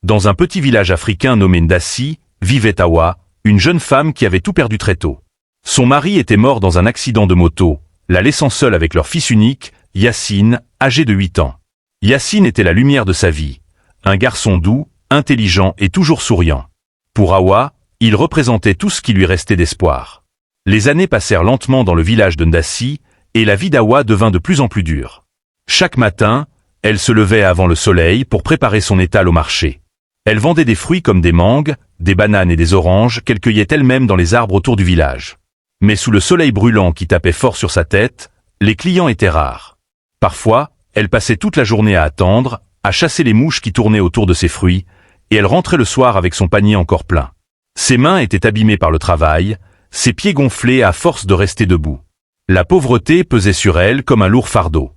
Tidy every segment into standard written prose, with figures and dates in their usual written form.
Dans un petit village africain nommé Ndassi, vivait Hawa, une jeune femme qui avait tout perdu très tôt. Son mari était mort dans un accident de moto, la laissant seule avec leur fils unique, Yassine, âgé de 8 ans. Yassine était la lumière de sa vie. Un garçon doux, intelligent et toujours souriant. Pour Hawa, il représentait tout ce qui lui restait d'espoir. Les années passèrent lentement dans le village de Ndassi, et la vie d'Hawa devint de plus en plus dure. Chaque matin, elle se levait avant le soleil pour préparer son étal au marché. Elle vendait des fruits comme des mangues, des bananes et des oranges qu'elle cueillait elle-même dans les arbres autour du village. Mais sous le soleil brûlant qui tapait fort sur sa tête, les clients étaient rares. Parfois, elle passait toute la journée à attendre, à chasser les mouches qui tournaient autour de ses fruits, et elle rentrait le soir avec son panier encore plein. Ses mains étaient abîmées par le travail, ses pieds gonflés à force de rester debout. La pauvreté pesait sur elle comme un lourd fardeau.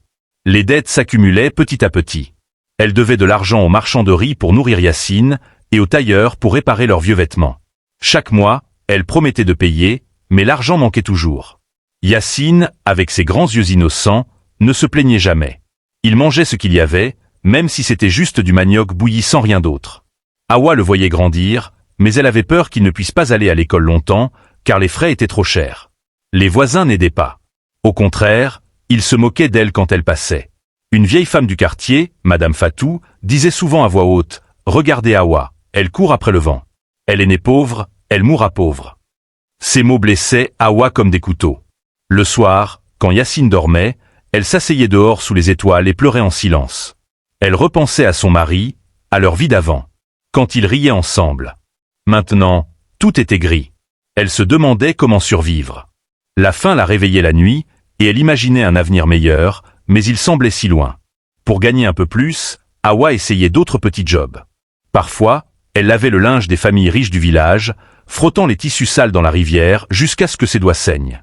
Les dettes s'accumulaient petit à petit. Elle devait de l'argent aux marchands de riz pour nourrir Yassine, et aux tailleurs pour réparer leurs vieux vêtements. Chaque mois, elle promettait de payer, mais l'argent manquait toujours. Yassine, avec ses grands yeux innocents, ne se plaignait jamais. Il mangeait ce qu'il y avait, même si c'était juste du manioc bouilli sans rien d'autre. Hawa le voyait grandir, mais elle avait peur qu'il ne puisse pas aller à l'école longtemps, car les frais étaient trop chers. Les voisins n'aidaient pas. Au contraire, ils se moquaient d'elle quand elle passait. Une vieille femme du quartier, Madame Fatou, disait souvent à voix haute « Regardez Hawa, elle court après le vent. Elle est née pauvre, elle mourra pauvre. » Ces mots blessaient Hawa comme des couteaux. Le soir, quand Yassine dormait, elle s'asseyait dehors sous les étoiles et pleurait en silence. Elle repensait à son mari, à leur vie d'avant, quand ils riaient ensemble. Maintenant, tout était gris. Elle se demandait comment survivre. La faim la réveillait la nuit, et elle imaginait un avenir meilleur, mais il semblait si loin. Pour gagner un peu plus, Hawa essayait d'autres petits jobs. Parfois, elle lavait le linge des familles riches du village, frottant les tissus sales dans la rivière jusqu'à ce que ses doigts saignent.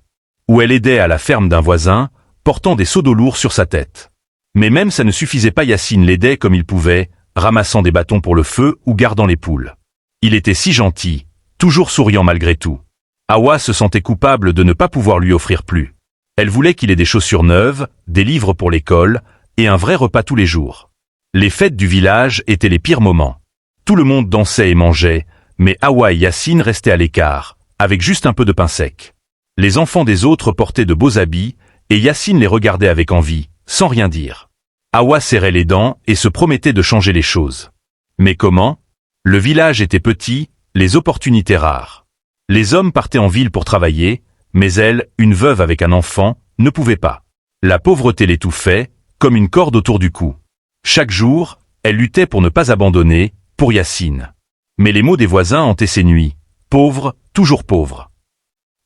Ou elle aidait à la ferme d'un voisin, portant des seaux d'eau lourds sur sa tête. Mais même ça ne suffisait pas, Yassine l'aidait comme il pouvait, ramassant des bâtons pour le feu ou gardant les poules. Il était si gentil, toujours souriant malgré tout. Hawa se sentait coupable de ne pas pouvoir lui offrir plus. Elle voulait qu'il ait des chaussures neuves, des livres pour l'école, et un vrai repas tous les jours. Les fêtes du village étaient les pires moments. Tout le monde dansait et mangeait, mais Hawa et Yassine restaient à l'écart, avec juste un peu de pain sec. Les enfants des autres portaient de beaux habits, et Yassine les regardait avec envie, sans rien dire. Hawa serrait les dents et se promettait de changer les choses. Mais comment? Le village était petit, les opportunités rares. Les hommes partaient en ville pour travailler, mais elle, une veuve avec un enfant, ne pouvait pas. La pauvreté l'étouffait, comme une corde autour du cou. Chaque jour, elle luttait pour ne pas abandonner, pour Yassine. Mais les mots des voisins hantaient ses nuits. Pauvre, toujours pauvre.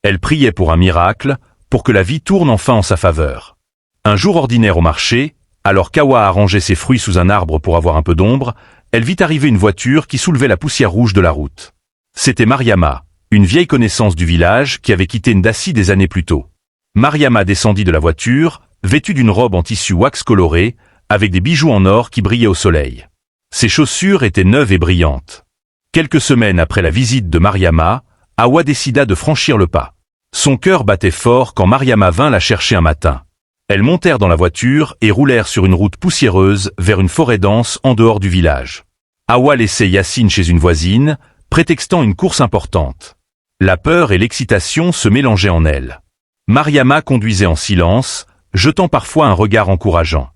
Elle priait pour un miracle, pour que la vie tourne enfin en sa faveur. Un jour ordinaire au marché, alors qu'Hawa arrangeait ses fruits sous un arbre pour avoir un peu d'ombre, elle vit arriver une voiture qui soulevait la poussière rouge de la route. C'était Mariama, une vieille connaissance du village qui avait quitté Ndassi des années plus tôt. Mariama descendit de la voiture, vêtue d'une robe en tissu wax coloré, avec des bijoux en or qui brillaient au soleil. Ses chaussures étaient neuves et brillantes. Quelques semaines après la visite de Mariama, Hawa décida de franchir le pas. Son cœur battait fort quand Mariama vint la chercher un matin. Elles montèrent dans la voiture et roulèrent sur une route poussiéreuse vers une forêt dense en dehors du village. Hawa laissait Yassine chez une voisine, prétextant une course importante. La peur et l'excitation se mélangeaient en elle. Mariama conduisait en silence, jetant parfois un regard encourageant.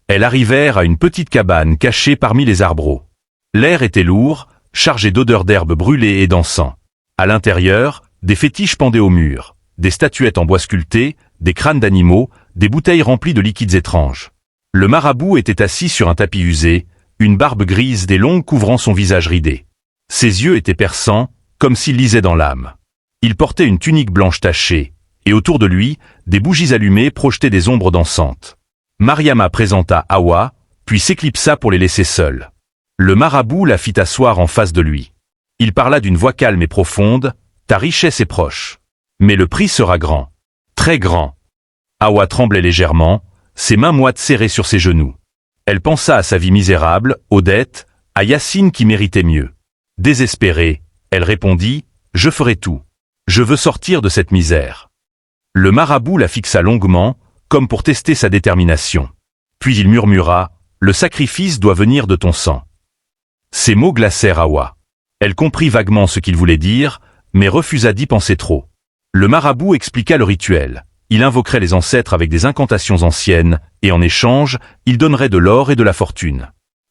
Elles arrivèrent à une petite cabane cachée parmi les arbreaux. L'air était lourd, chargé d'odeurs d'herbes brûlées et d'encens. À l'intérieur, des fétiches pendaient au mur, des statuettes en bois sculpté, des crânes d'animaux, des bouteilles remplies de liquides étranges. Le marabout était assis sur un tapis usé, une barbe grise des longues couvrant son visage ridé. Ses yeux étaient perçants, comme s'il lisait dans l'âme. Il portait une tunique blanche tachée, et autour de lui, des bougies allumées projetaient des ombres dansantes. Mariama présenta Hawa, puis s'éclipsa pour les laisser seuls. Le marabout la fit asseoir en face de lui. Il parla d'une voix calme et profonde, « Ta richesse est proche. Mais le prix sera grand. Très grand. » Hawa tremblait légèrement, ses mains moites serrées sur ses genoux. Elle pensa à sa vie misérable, aux dettes, à Yassine qui méritait mieux. Désespérée, elle répondit « Je ferai tout. Je veux sortir de cette misère. » Le marabout la fixa longuement, comme pour tester sa détermination. Puis il murmura « Le sacrifice doit venir de ton sang. » Ces mots glacèrent Hawa. Elle comprit vaguement ce qu'il voulait dire, mais refusa d'y penser trop. Le marabout expliqua le rituel. Il invoquerait les ancêtres avec des incantations anciennes, et en échange, il donnerait de l'or et de la fortune.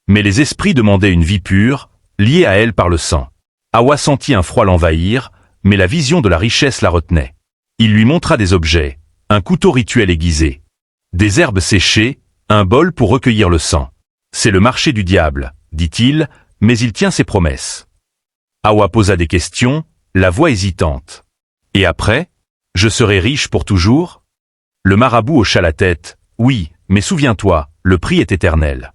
Mais les esprits demandaient une vie pure, liée à elle par le sang. Hawa sentit un froid l'envahir, mais la vision de la richesse la retenait. Il lui montra des objets, un couteau rituel aiguisé, des herbes séchées, un bol pour recueillir le sang. C'est le marché du diable, dit-il, mais il tient ses promesses. Hawa posa des questions, la voix hésitante. Et après, je serai riche pour toujours? Le marabout hocha la tête. Oui, mais souviens-toi, le prix est éternel.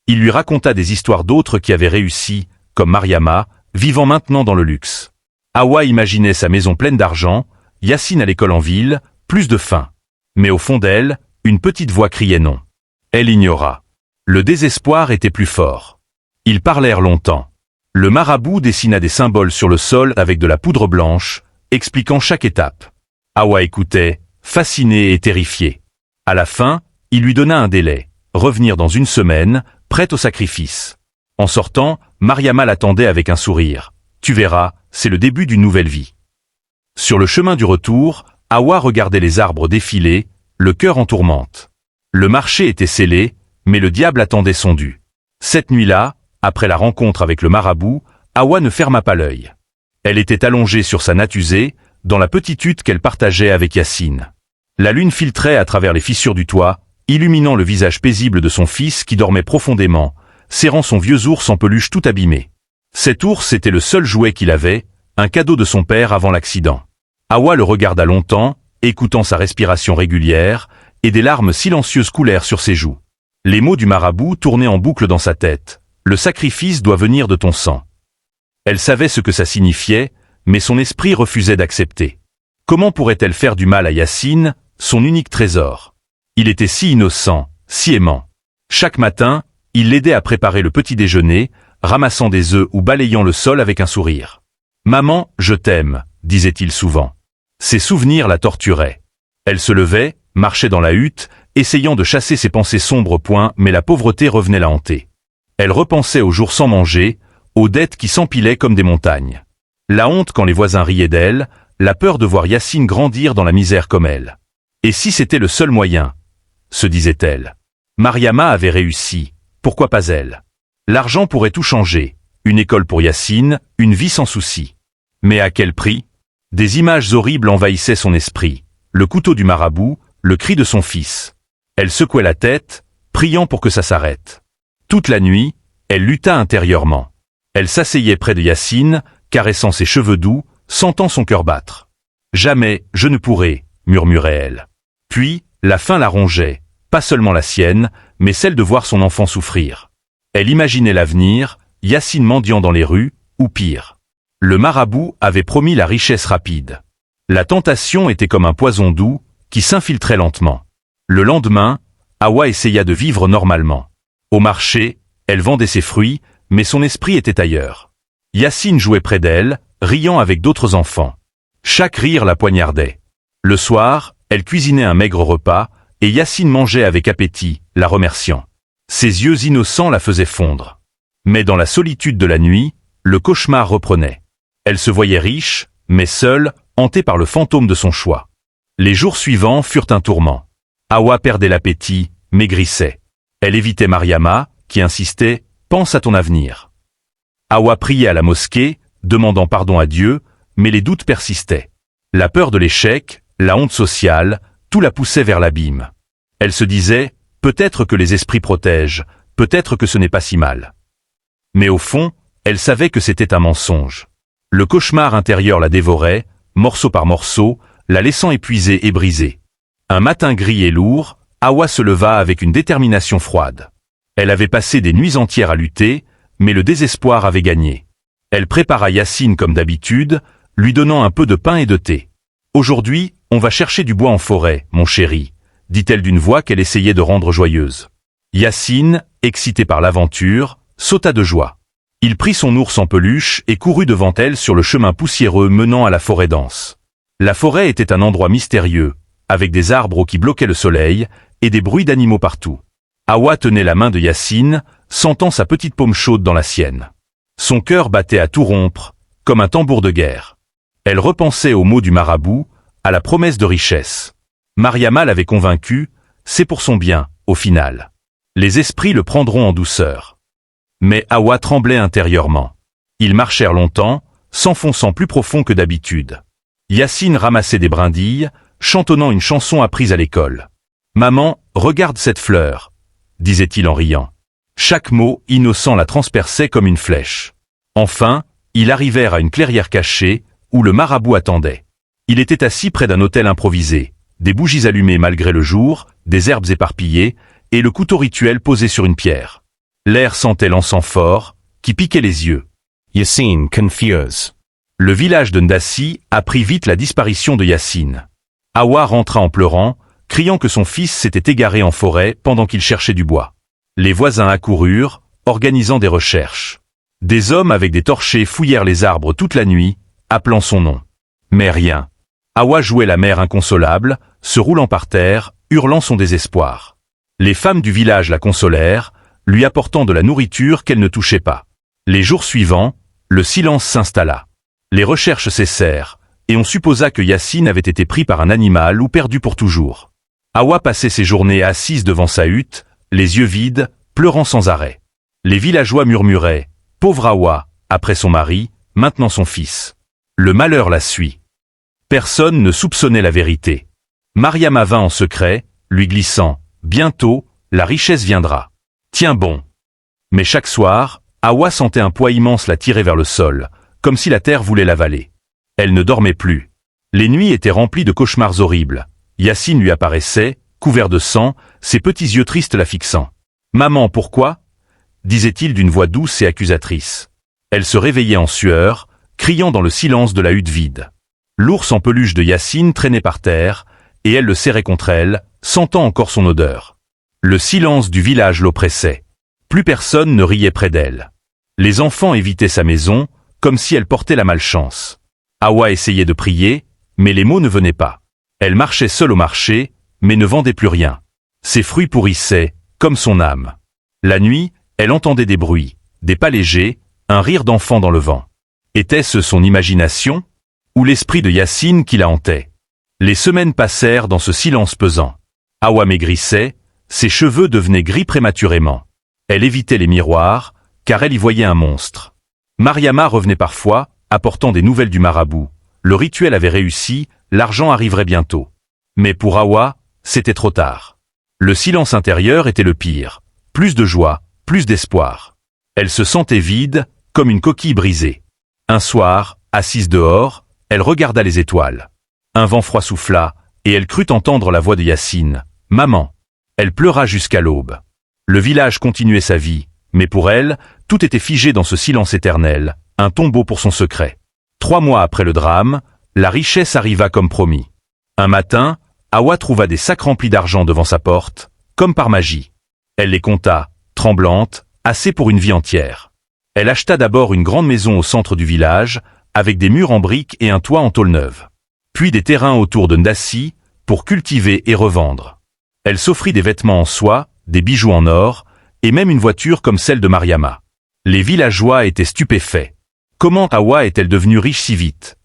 Il lui raconta des histoires d'autres qui avaient réussi, comme Mariama, vivant maintenant dans le luxe. Hawa imaginait sa maison pleine d'argent, Yacine à l'école en ville, plus de faim. Mais au fond d'elle, une petite voix criait non. Elle ignora. Le désespoir était plus fort. Ils parlèrent longtemps. Le marabout dessina des symboles sur le sol avec de la poudre blanche, expliquant chaque étape. Hawa écoutait, fasciné et terrifié. À la fin, il lui donna un délai, revenir dans 1 semaine, prête au sacrifice. En sortant, Mariama l'attendait avec un sourire. Tu verras, c'est le début d'une nouvelle vie. Sur le chemin du retour, Hawa regardait les arbres défiler, le cœur en tourmente. Le marché était scellé, mais le diable attendait son dû. Cette nuit-là, après la rencontre avec le marabout, Hawa ne ferma pas l'œil. Elle était allongée sur sa natte usée, dans la petite hutte qu'elle partageait avec Yacine. La lune filtrait à travers les fissures du toit, illuminant le visage paisible de son fils qui dormait profondément, serrant son vieux ours en peluche tout abîmé. Cet ours était le seul jouet qu'il avait, un cadeau de son père avant l'accident. Hawa le regarda longtemps, écoutant sa respiration régulière, et des larmes silencieuses coulèrent sur ses joues. Les mots du marabout tournaient en boucle dans sa tête. Le sacrifice doit venir de ton sang. Elle savait ce que ça signifiait, mais son esprit refusait d'accepter. Comment pourrait-elle faire du mal à Yacine, son unique trésor? Il était si innocent, si aimant. Chaque matin, il l'aidait à préparer le petit déjeuner, ramassant des œufs ou balayant le sol avec un sourire. « Maman, je t'aime », disait-il souvent. Ses souvenirs la torturaient. Elle se levait, marchait dans la hutte, essayant de chasser ses pensées sombres au point, mais la pauvreté revenait la hanter. Elle repensait aux jours sans manger, aux dettes qui s'empilaient comme des montagnes. La honte quand les voisins riaient d'elle, la peur de voir Yacine grandir dans la misère comme elle. Et si c'était le seul moyen, se disait-elle. Mariama avait réussi, pourquoi pas elle? L'argent pourrait tout changer, une école pour Yacine, une vie sans souci. Mais à quel prix? Des images horribles envahissaient son esprit, le couteau du marabout, le cri de son fils. Elle secouait la tête, priant pour que ça s'arrête. Toute la nuit, elle lutta intérieurement. Elle s'asseyait près de Yacine, caressant ses cheveux doux, sentant son cœur battre. « Jamais, je ne pourrai », murmurait-elle. Puis, la faim la rongeait, pas seulement la sienne, mais celle de voir son enfant souffrir. Elle imaginait l'avenir, Yacine mendiant dans les rues, ou pire. Le marabout avait promis la richesse rapide. La tentation était comme un poison doux, qui s'infiltrait lentement. Le lendemain, Hawa essaya de vivre normalement. Au marché, elle vendait ses fruits, mais son esprit était ailleurs. Yacine jouait près d'elle, riant avec d'autres enfants. Chaque rire la poignardait. Le soir, elle cuisinait un maigre repas, et Yacine mangeait avec appétit, la remerciant. Ses yeux innocents la faisaient fondre. Mais dans la solitude de la nuit, le cauchemar reprenait. Elle se voyait riche, mais seule, hantée par le fantôme de son choix. Les jours suivants furent un tourment. Hawa perdait l'appétit, maigrissait. Elle évitait Mariama, qui insistait « Pense à ton avenir ». Hawa priait à la mosquée, demandant pardon à Dieu, mais les doutes persistaient. La peur de l'échec, la honte sociale, tout la poussait vers l'abîme. Elle se disait « Peut-être que les esprits protègent, peut-être que ce n'est pas si mal ». Mais au fond, elle savait que c'était un mensonge. Le cauchemar intérieur la dévorait, morceau par morceau, la laissant épuisée et brisée. Un matin gris et lourd, Hawa se leva avec une détermination froide. Elle avait passé des nuits entières à lutter, mais le désespoir avait gagné. Elle prépara Yacine comme d'habitude, lui donnant un peu de pain et de thé. « Aujourd'hui, on va chercher du bois en forêt, mon chéri », dit-elle d'une voix qu'elle essayait de rendre joyeuse. Yacine, excité par l'aventure, sauta de joie. Il prit son ours en peluche et courut devant elle sur le chemin poussiéreux menant à la forêt dense. La forêt était un endroit mystérieux, avec des arbres qui bloquaient le soleil et des bruits d'animaux partout. Hawa tenait la main de Yacine, sentant sa petite paume chaude dans la sienne. Son cœur battait à tout rompre, comme un tambour de guerre. Elle repensait aux mots du marabout, à la promesse de richesse. Mariama l'avait convaincue, c'est pour son bien, au final. Les esprits le prendront en douceur. Mais Hawa tremblait intérieurement. Ils marchèrent longtemps, s'enfonçant plus profond que d'habitude. Yacine ramassait des brindilles, chantonnant une chanson apprise à l'école. « Maman, regarde cette fleur », disait-il en riant. Chaque mot innocent la transperçait comme une flèche. Enfin, ils arrivèrent à une clairière cachée, où le marabout attendait. Il était assis près d'un autel improvisé, des bougies allumées malgré le jour, des herbes éparpillées, et le couteau rituel posé sur une pierre. L'air sentait l'encens fort, qui piquait les yeux. Yacine confuse. Le village de Ndassi apprit vite la disparition de Yacine. Hawa rentra en pleurant, criant que son fils s'était égaré en forêt pendant qu'il cherchait du bois. Les voisins accoururent, organisant des recherches. Des hommes avec des torchers fouillèrent les arbres toute la nuit, appelant son nom. Mais rien. Hawa jouait la mère inconsolable, se roulant par terre, hurlant son désespoir. Les femmes du village la consolèrent, lui apportant de la nourriture qu'elle ne touchait pas. Les jours suivants, le silence s'installa. Les recherches cessèrent, et on supposa que Yacine avait été pris par un animal ou perdu pour toujours. Hawa passait ses journées assise devant sa hutte, les yeux vides, pleurant sans arrêt. Les villageois murmuraient « Pauvre Hawa », après son mari, maintenant son fils. Le malheur la suit. Personne ne soupçonnait la vérité. Mariama vint en secret, lui glissant « Bientôt, la richesse viendra. Tiens bon ». Mais chaque soir, Hawa sentait un poids immense la tirer vers le sol, comme si la terre voulait l'avaler. Elle ne dormait plus. Les nuits étaient remplies de cauchemars horribles. Yacine lui apparaissait, couvert de sang, ses petits yeux tristes la fixant. « Maman, pourquoi ?» disait-il d'une voix douce et accusatrice. Elle se réveillait en sueur, criant dans le silence de la hutte vide. L'ours en peluche de Yacine traînait par terre, et elle le serrait contre elle, sentant encore son odeur. Le silence du village l'oppressait. Plus personne ne riait près d'elle. Les enfants évitaient sa maison, comme si elle portait la malchance. Hawa essayait de prier, mais les mots ne venaient pas. Elle marchait seule au marché, mais ne vendait plus rien. Ses fruits pourrissaient, comme son âme. La nuit, elle entendait des bruits, des pas légers, un rire d'enfant dans le vent. Était-ce son imagination, ou l'esprit de Yacine qui la hantait? Les semaines passèrent dans ce silence pesant. Hawa maigrissait, ses cheveux devenaient gris prématurément. Elle évitait les miroirs, car elle y voyait un monstre. Mariama revenait parfois, apportant des nouvelles du marabout. Le rituel avait réussi, l'argent arriverait bientôt. Mais pour Hawa, c'était trop tard. Le silence intérieur était le pire. Plus de joie, plus d'espoir. Elle se sentait vide, comme une coquille brisée. Un soir, assise dehors, elle regarda les étoiles. Un vent froid souffla, et elle crut entendre la voix de Yacine. « Maman !» Elle pleura jusqu'à l'aube. Le village continuait sa vie, mais pour elle, tout était figé dans ce silence éternel, un tombeau pour son secret. 3 mois après le drame, la richesse arriva comme promis. Un matin, Hawa trouva des sacs remplis d'argent devant sa porte, comme par magie. Elle les compta, tremblante, assez pour une vie entière. Elle acheta d'abord une grande maison au centre du village, avec des murs en briques et un toit en tôle neuve. Puis des terrains autour de Ndassi, pour cultiver et revendre. Elle s'offrit des vêtements en soie, des bijoux en or, et même une voiture comme celle de Mariama. Les villageois étaient stupéfaits. Comment Hawa est-elle devenue riche si vite?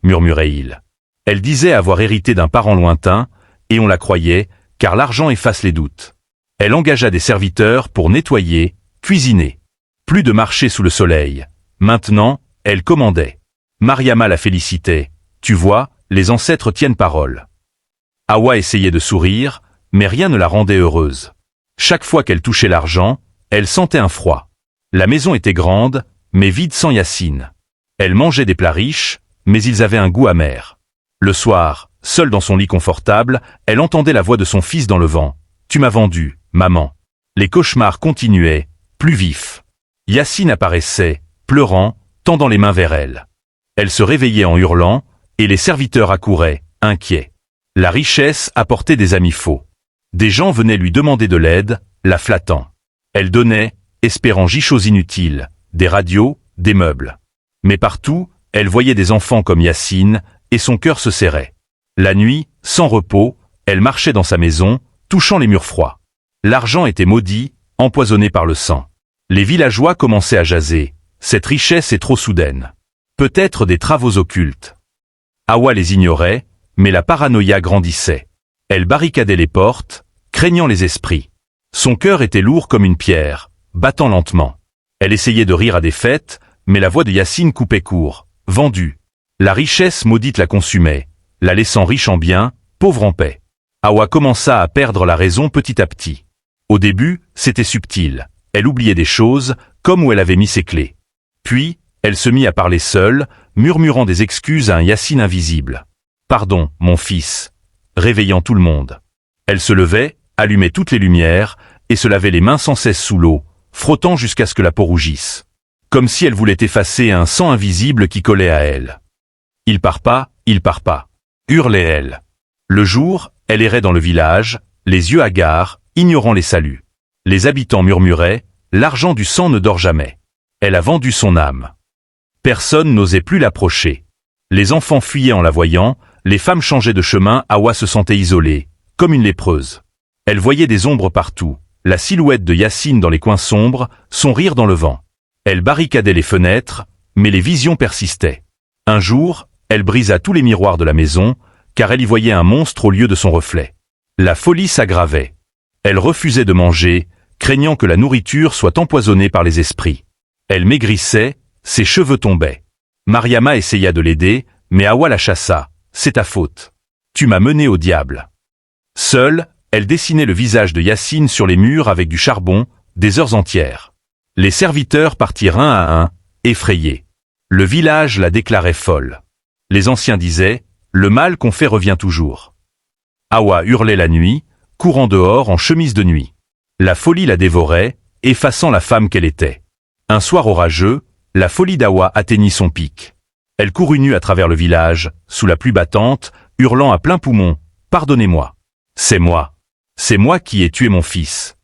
Murmurait-il. Elle disait avoir hérité d'un parent lointain, et on la croyait, car l'argent efface les doutes. Elle engagea des serviteurs pour nettoyer, cuisiner. Plus de marché sous le soleil. Maintenant, elle commandait. Mariama la félicitait. Tu vois, les ancêtres tiennent parole. Hawa essayait de sourire, mais rien ne la rendait heureuse. Chaque fois qu'elle touchait l'argent, elle sentait un froid. La maison était grande, mais vide sans Yacine. Elle mangeait des plats riches, mais ils avaient un goût amer. Le soir, seule dans son lit confortable, elle entendait la voix de son fils dans le vent. « Tu m'as vendu, maman ». Les cauchemars continuaient, plus vifs. Yacine apparaissait, pleurant, tendant les mains vers elle. Elle se réveillait en hurlant, et les serviteurs accouraient, inquiets. La richesse apportait des amis faux. Des gens venaient lui demander de l'aide, la flattant. Elle donnait, espérant choses inutiles, des radios, des meubles. Mais partout, elle voyait des enfants comme Yacine, et son cœur se serrait. La nuit, sans repos, elle marchait dans sa maison, touchant les murs froids. L'argent était maudit, empoisonné par le sang. Les villageois commençaient à jaser. Cette richesse est trop soudaine. Peut-être des travaux occultes. Hawa les ignorait, mais la paranoïa grandissait. Elle barricadait les portes, craignant les esprits. Son cœur était lourd comme une pierre, battant lentement. Elle essayait de rire à des fêtes, mais la voix de Yacine coupait court. Vendue. La richesse maudite la consumait, la laissant riche en biens, pauvre en paix. Hawa commença à perdre la raison petit à petit. Au début, c'était subtil. Elle oubliait des choses, comme où elle avait mis ses clés. Puis, elle se mit à parler seule, murmurant des excuses à un Yacine invisible. « Pardon, mon fils », réveillant tout le monde. Elle se levait, allumait toutes les lumières, et se lavait les mains sans cesse sous l'eau, frottant jusqu'à ce que la peau rougisse. Comme si elle voulait effacer un sang invisible qui collait à elle. « Il part pas, hurlait-elle. Le jour, elle errait dans le village, les yeux hagards, ignorant les saluts. Les habitants murmuraient, « L'argent du sang ne dort jamais. Elle a vendu son âme. » Personne n'osait plus l'approcher. Les enfants fuyaient en la voyant, les femmes changeaient de chemin, Hawa se sentait isolée, comme une lépreuse. Elle voyait des ombres partout, la silhouette de Yacine dans les coins sombres, son rire dans le vent. Elle barricadait les fenêtres, mais les visions persistaient. Un jour, elle brisa tous les miroirs de la maison, car elle y voyait un monstre au lieu de son reflet. La folie s'aggravait. Elle refusait de manger, craignant que la nourriture soit empoisonnée par les esprits. Elle maigrissait, ses cheveux tombaient. Mariama essaya de l'aider, mais Hawa la chassa. « C'est ta faute. Tu m'as mené au diable. » Seule, elle dessinait le visage de Yacine sur les murs avec du charbon, des heures entières. Les serviteurs partirent un à un, effrayés. Le village la déclarait folle. Les anciens disaient, « Le mal qu'on fait revient toujours. » Hawa hurlait la nuit, courant dehors en chemise de nuit. La folie la dévorait, effaçant la femme qu'elle était. Un soir orageux, la folie d'Hawa atteignit son pic. Elle courut nue à travers le village, sous la pluie battante, hurlant à plein poumon, « Pardonnez-moi. C'est moi qui ai tué mon fils. »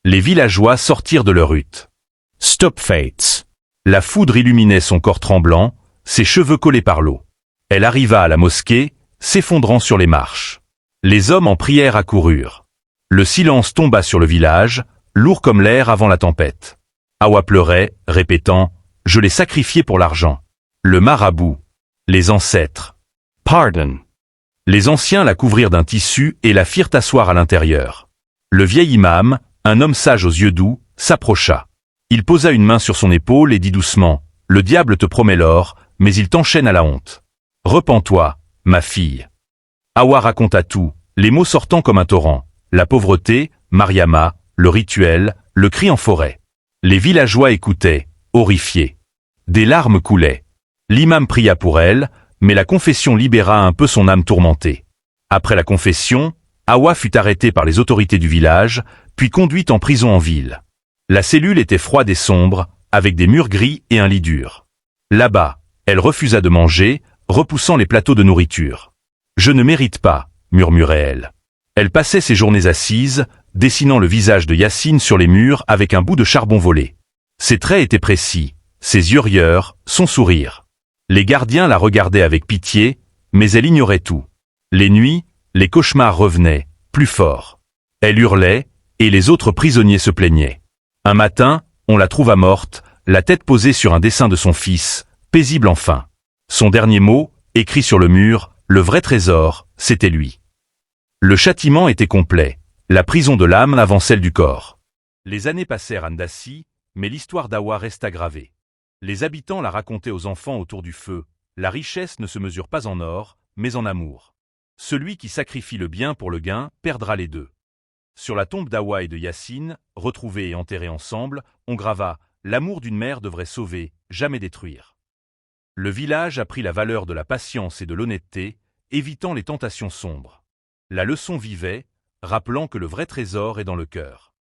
Les villageois sortirent de leur hutte. Stop fates. La foudre illuminait son corps tremblant, ses cheveux collés par l'eau. Elle arriva à la mosquée, s'effondrant sur les marches. Les hommes en prière accoururent. Le silence tomba sur le village, lourd comme l'air avant la tempête. Hawa pleurait, répétant, « Je l'ai sacrifié pour l'argent. » Le marabout. Les ancêtres. Pardon. Les anciens la couvrirent d'un tissu et la firent asseoir à l'intérieur. Le vieil imam, un homme sage aux yeux doux, s'approcha. Il posa une main sur son épaule et dit doucement, « Le diable te promet l'or, mais il t'enchaîne à la honte. Repens-toi, ma fille. » Hawa raconta tout, les mots sortant comme un torrent. La pauvreté, Mariama, le rituel, le cri en forêt. Les villageois écoutaient, horrifiés. Des larmes coulaient. L'imam pria pour elle, mais la confession libéra un peu son âme tourmentée. Après la confession, Hawa fut arrêtée par les autorités du village, puis conduite en prison en ville. La cellule était froide et sombre, avec des murs gris et un lit dur. Là-bas, elle refusa de manger, repoussant les plateaux de nourriture. « Je ne mérite pas », murmurait-elle. Elle passait ses journées assise, dessinant le visage de Yacine sur les murs avec un bout de charbon volé. Ses traits étaient précis, ses yeux rieurs, son sourire. Les gardiens la regardaient avec pitié, mais elle ignorait tout. Les nuits, les cauchemars revenaient, plus forts. Elle hurlait, et les autres prisonniers se plaignaient. Un matin, on la trouva morte, la tête posée sur un dessin de son fils, paisible enfin. Son dernier mot, écrit sur le mur, le vrai trésor, c'était lui. Le châtiment était complet, la prison de l'âme avant celle du corps. Les années passèrent à Ndassi, mais l'histoire d'Hawa resta gravée. Les habitants la racontaient aux enfants autour du feu. La richesse ne se mesure pas en or, mais en amour. Celui qui sacrifie le bien pour le gain perdra les deux. Sur la tombe d'Hawa et de Yacine, retrouvés et enterrés ensemble, on grava « L'amour d'une mère devrait sauver, jamais détruire ». Le village apprit la valeur de la patience et de l'honnêteté, évitant les tentations sombres. La leçon vivait, rappelant que le vrai trésor est dans le cœur.